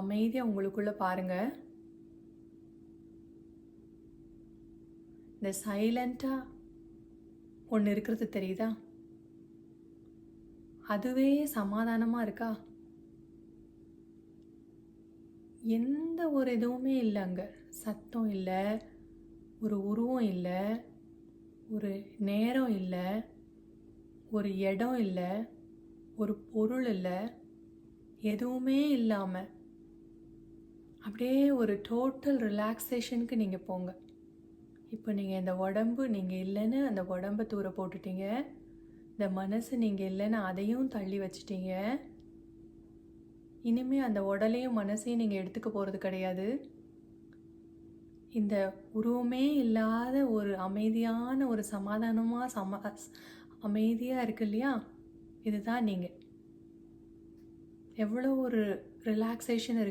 அமைதியாக உங்களுக்குள்ள பாருங்க. இந்த சைலண்ட்டாக ஒன்று இருக்கிறது தெரியுதா? அதுவே சமாதானமாக இருக்கா? எந்த ஒரு இதுவுமே இல்லை, அங்கே சத்தம் இல்லை, ஒரு உருவம் இல்லை, ஒரு நேரம் இல்லை, ஒரு இடம் இல்லை, ஒரு பொருள் இல்லை, எதுவுமே இல்லாமல் அப்படியே ஒரு டோட்டல் ரிலாக்ஸேஷனுக்கு நீங்கள் போங்க. இப்போ நீங்கள் இந்த உடம்பு நீங்கள் இல்லைன்னு அந்த உடம்பை தூர போட்டுட்டீங்க, இந்த மனசு நீங்கள் இல்லைன்னு அதையும் தள்ளி வச்சிட்டீங்க. இனிமேல் அந்த உடலையும் மனசையும் நீங்கள் எடுத்துக்க போகிறது கிடையாது. இந்த உருவமே இல்லாத ஒரு அமைதியான ஒரு சமாதானமாக அமைதியாக இருக்கு இல்லையா? இதுதான் நீங்கள். எவ்வளோ ஒரு ரிலாக்ஸேஷன் இருக்குது.